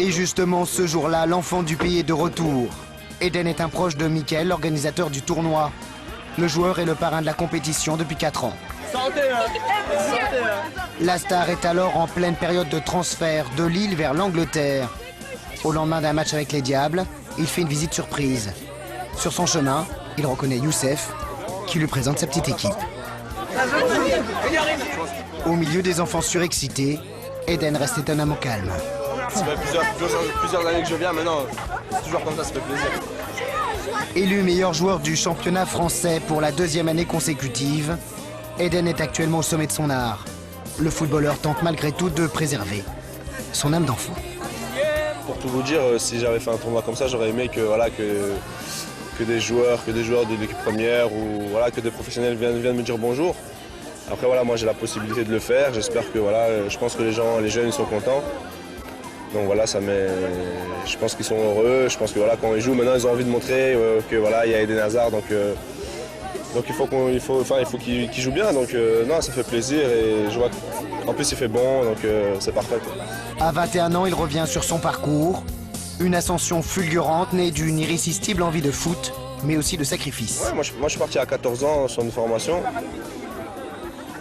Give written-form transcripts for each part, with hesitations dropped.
Et justement, ce jour-là, l'enfant du pays est de retour. Eden est un proche de Mickaël, l'organisateur du tournoi. Le joueur est le parrain de la compétition depuis 4 ans. La star est alors en pleine période de transfert de Lille vers l'Angleterre. Au lendemain d'un match avec les Diables, il fait une visite surprise. Sur son chemin, il reconnaît Youssef, qui lui présente sa petite équipe. Au milieu des enfants surexcités, Eden reste étonnamment calme. Ça fait plusieurs années que je viens, maintenant c'est toujours comme ça fait plaisir. Élu meilleur joueur du championnat français pour la 2e année consécutive, Eden est actuellement au sommet de son art. Le footballeur tente malgré tout de préserver son âme d'enfant. Pour tout vous dire, si j'avais fait un tournoi comme ça, j'aurais aimé que des joueurs de l'équipe première ou que des professionnels viennent me dire bonjour. Après moi j'ai la possibilité de le faire. J'espère que je pense que les jeunes ils sont contents. Donc je pense qu'ils sont heureux. Je pense que quand ils jouent maintenant ils ont envie de montrer que il y a Eden Hazard. Donc il faut qu'ils jouent bien. Donc non, ça fait plaisir et je vois qu'en plus il fait bon, donc c'est parfait. À 21 ans, il revient sur son parcours. Une ascension fulgurante née d'une irrésistible envie de foot, mais aussi de sacrifice. Ouais, moi je suis parti à 14 ans sur une formation.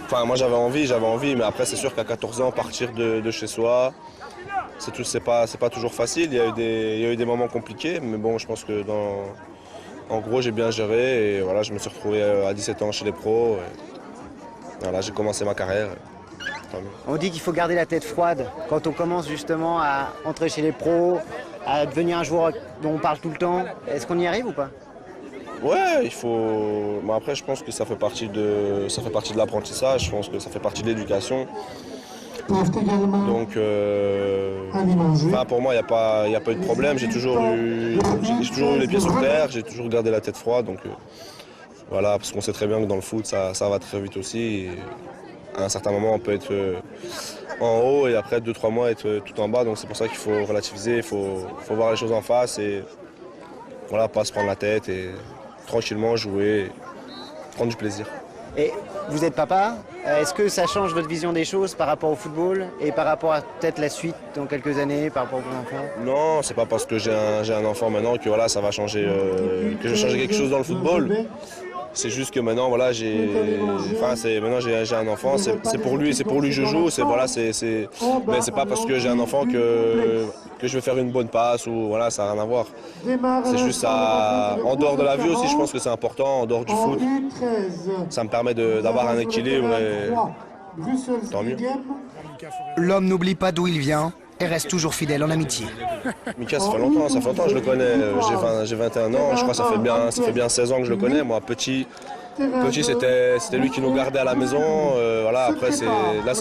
Enfin, moi j'avais envie, mais après c'est sûr qu'à 14 ans, partir de chez soi, c'est pas toujours facile. Il y a eu des moments compliqués, mais bon, je pense que en gros j'ai bien géré et je me suis retrouvé à 17 ans chez les pros. Et, j'ai commencé ma carrière. On dit qu'il faut garder la tête froide quand on commence justement à entrer chez les pros, à devenir un joueur dont on parle tout le temps. Est-ce qu'on y arrive ou pas? Ouais, il faut. Mais après, je pense que ça fait partie de l'apprentissage. Je pense que ça fait partie de l'éducation. Donc, pour moi, il n'y a pas eu de problème. J'ai toujours eu les pieds sur terre. J'ai toujours gardé la tête froide. Donc, parce qu'on sait très bien que dans le foot, ça va très vite aussi. Et à un certain moment, on peut être en haut et après 2-3 mois être tout en bas. Donc, c'est pour ça qu'il faut relativiser. Il faut voir les choses en face et pas se prendre la tête et tranquillement jouer, prendre du plaisir. Et vous êtes papa, est-ce que ça change votre vision des choses par rapport au football et par rapport à peut-être la suite dans quelques années, par rapport à vos enfants? Non, c'est pas parce que j'ai un enfant maintenant que ça va changer, que je vais changer quelque chose dans le football. C'est juste que maintenant, maintenant j'ai un enfant, c'est pour lui que je joue. Mais c'est pas parce que j'ai un enfant que je vais faire une bonne passe ou ça n'a rien à voir. C'est juste ça. En dehors de la vie aussi, je pense que c'est important, en dehors du foot. Ça me permet d'avoir un équilibre et tant mieux. L'homme n'oublie pas d'où il vient et reste toujours fidèle en amitié. Mika, ça fait longtemps que je le connais. J'ai 21 ans, je crois que ça fait bien 16 ans que je le connais. Moi, petit, c'était lui qui nous gardait à la maison. Après, c'est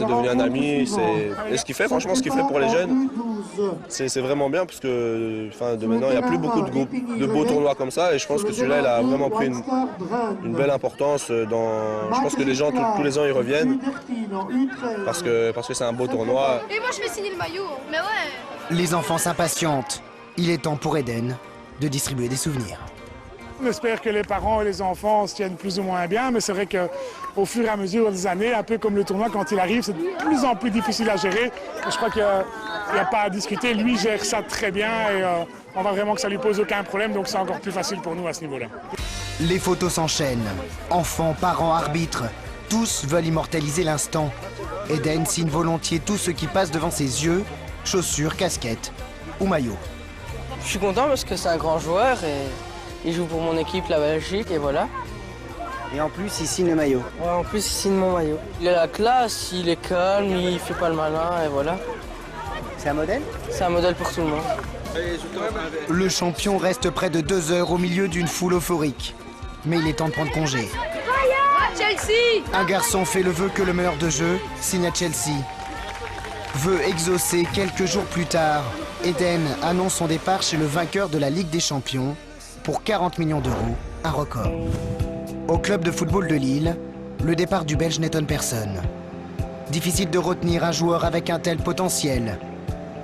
devenu un ami. Et ce qu'il fait, franchement, pour les jeunes, c'est vraiment bien parce que de maintenant, il n'y a plus beaucoup de beaux tournois comme ça. Et je pense que celui-là, il a vraiment pris une belle importance. Je pense que les gens, tous les ans, ils reviennent parce que c'est un beau tournoi. Et moi, je vais signer le maillot. Mais ouais. Les enfants s'impatientent. Il est temps pour Eden de distribuer des souvenirs. On espère que les parents et les enfants se tiennent plus ou moins bien, mais c'est vrai qu'au fur et à mesure des années, un peu comme le tournoi, quand il arrive, c'est de plus en plus difficile à gérer. Je crois qu'il n'y a pas à discuter. Lui gère ça très bien et on voit vraiment que ça lui pose aucun problème, donc c'est encore plus facile pour nous à ce niveau-là. Les photos s'enchaînent. Enfants, parents, arbitres, tous veulent immortaliser l'instant. Eden signe volontiers tout ce qui passe devant ses yeux, chaussures, casquettes ou maillot. Je suis content parce que c'est un grand joueur et il joue pour mon équipe, la Belgique, et voilà. Et en plus, il signe le maillot. Ouais, en plus, il signe mon maillot. Il a la classe, il est calme, il fait pas le malin, et voilà. C'est un modèle? C'est un modèle pour tout le monde. Le champion reste près de 2 heures au milieu d'une foule euphorique. Mais il est temps de prendre congé. Chelsea! Un garçon fait le vœu que le meneur de jeu signe à Chelsea. Vœu exaucé quelques jours plus tard. Eden annonce son départ chez le vainqueur de la Ligue des Champions pour 40 millions d'euros, un record. Au club de football de Lille, le départ du Belge n'étonne personne. Difficile de retenir un joueur avec un tel potentiel.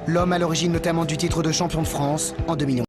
L'homme à l'origine notamment du titre de champion de France en 2011.